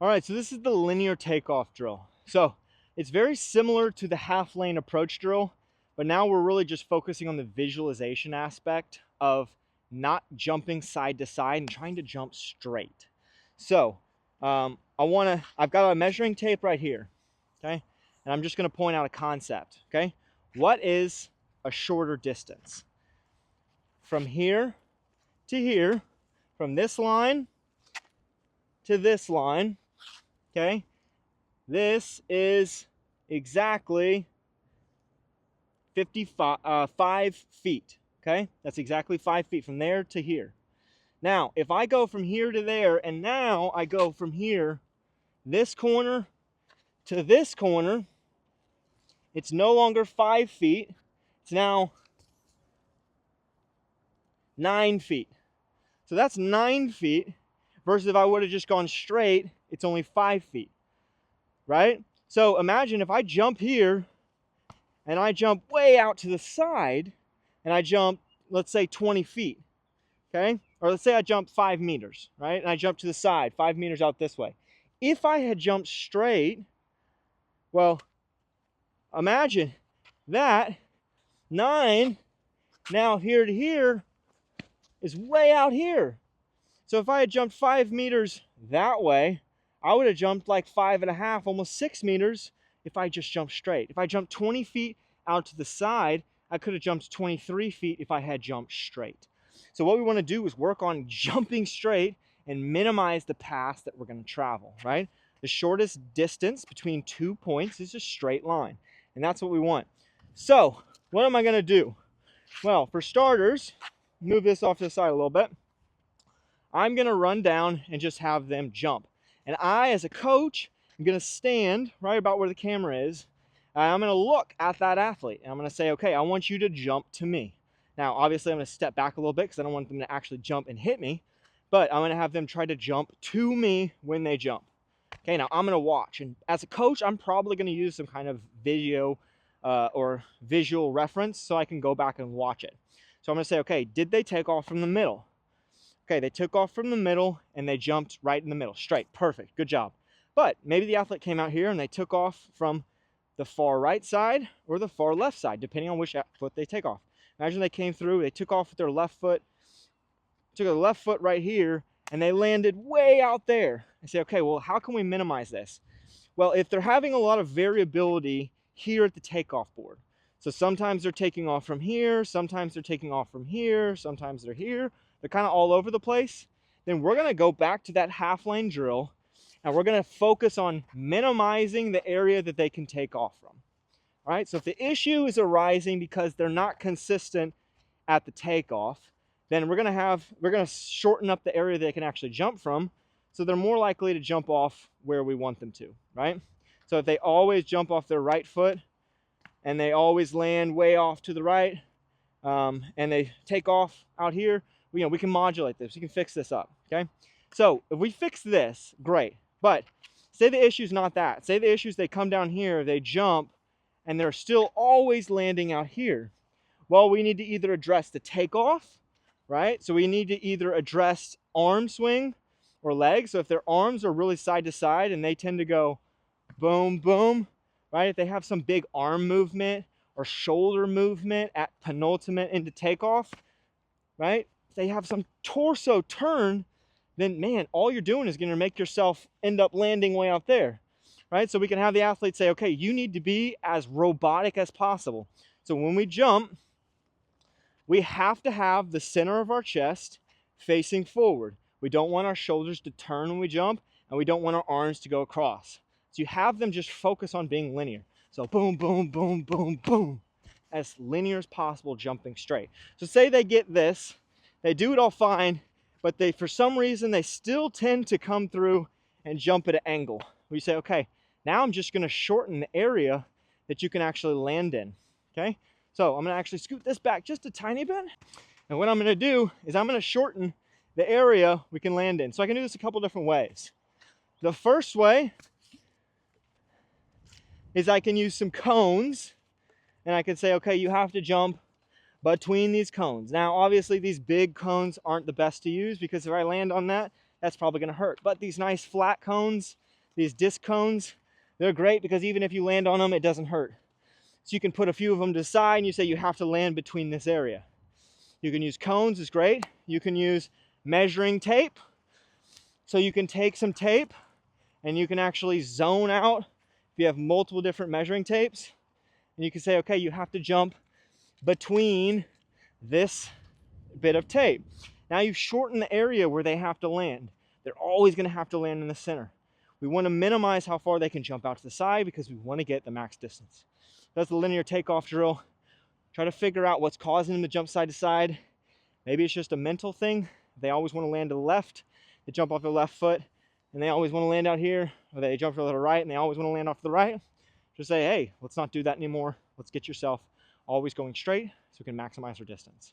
All right, so this is the linear takeoff drill. So it's very similar to the half lane approach drill, but now we're really just focusing on the visualization aspect of not jumping side to side and trying to jump straight. So I've got a measuring tape right here, okay? And I'm just gonna point out a concept, okay? What is a shorter distance? From here to here, from this line to this line, okay? This is exactly 5 feet, okay? That's exactly 5 feet from there to here. Now, if I go from here to there, and now I go from here, this corner to this corner, it's no longer 5 feet, it's now 9 feet. So that's 9 feet versus if I would have just gone straight, it's only 5 feet, right? So imagine if I jump here and I jump way out to the side and I jump, let's say 20 feet, okay? Or let's say I jump 5 meters, right? And I jump to the side, 5 meters out this way. If I had jumped straight, well, imagine that 9 now here to here is way out here. So if I had jumped 5 meters that way, I would have jumped like 5.5, almost 6 meters if I just jumped straight. If I jumped 20 feet out to the side, I could have jumped 23 feet if I had jumped straight. So what we want to do is work on jumping straight and minimize the path that we're going to travel, right? The shortest distance between 2 points is a straight line, and that's what we want. So what am I going to do? Well, for starters, move this off to the side a little bit. I'm going to run down and just have them jump. And I, as a coach, am going to stand right about where the camera is. I'm going to look at that athlete. And I'm going to say, okay, I want you to jump to me. Now, obviously, I'm going to step back a little bit because I don't want them to actually jump and hit me. But I'm going to have them try to jump to me when they jump. Okay, now I'm going to watch. And as a coach, I'm probably going to use some kind of video or visual reference so I can go back and watch it. So I'm going to say, okay, did they take off from the middle? Okay, they took off from the middle and they jumped right in the middle, straight, perfect, good job. But maybe the athlete came out here and they took off from the far right side or the far left side, depending on which foot they take off. Imagine they came through, they took off with their left foot, took their left foot right here, and they landed way out there. I say, okay, well, how can we minimize this? Well, if they're having a lot of variability here at the takeoff board, so sometimes they're taking off from here, sometimes they're taking off from here, sometimes they're here, they're kind of all over the place, then we're going to go back to that half lane drill and we're going to focus on minimizing the area that they can take off from. All right, so if the issue is arising because they're not consistent at the takeoff, then we're going to shorten up the area they can actually jump from, so they're more likely to jump off where we want them to, right? So if they always jump off their right foot and they always land way off to the right, and they take off out here, we can modulate this. We can fix this up, okay? So if we fix this, great. But say the issue's not that. Say the issue's they come down here, they jump, and they're still always landing out here. Well, we need to either address the takeoff, right? So we need to either address arm swing or leg. So if their arms are really side to side and they tend to go boom, boom, right? If they have some big arm movement or shoulder movement at penultimate into takeoff, right? If they have some torso turn, then man, all you're doing is going to make yourself end up landing way out there, right? So we can have the athlete say, okay, you need to be as robotic as possible. So when we jump, we have to have the center of our chest facing forward. We don't want our shoulders to turn when we jump, and we don't want our arms to go across. So you have them just focus on being linear. So boom, boom, boom, boom, boom, as linear as possible, jumping straight. So say they get this, they do it all fine, but for some reason, they still tend to come through and jump at an angle. We say, okay, now I'm just gonna shorten the area that you can actually land in, okay? So I'm gonna actually scoot this back just a tiny bit. And what I'm gonna do is I'm gonna shorten the area we can land in. So I can do this a couple different ways. The first way is I can use some cones, and I can say, okay, you have to jump between these cones. Now, obviously, these big cones aren't the best to use because if I land on that, that's probably gonna hurt. But these nice flat cones, These disc cones, they're great because even if you land on them, it doesn't hurt. So you can put a few of them to the side and you say you have to land between this area. You can use cones, it's great. You can use measuring tape. So you can take some tape and you can actually zone out if you have multiple different measuring tapes. And you can say, okay, you have to jump between this bit of tape. Now you've shortened the area where they have to land. They're always going to have to land in the center. We want to minimize how far they can jump out to the side because we want to get the max distance. That's the linear takeoff drill. Try to figure out what's causing them to jump side to side. Maybe it's just a mental thing. They always want to land to the left. They jump off their left foot, and they always want to land out here. Or they jump to the right, and they always want to land off to the right. Just say, hey, let's not do that anymore. Let's get yourself always going straight so we can maximize our distance.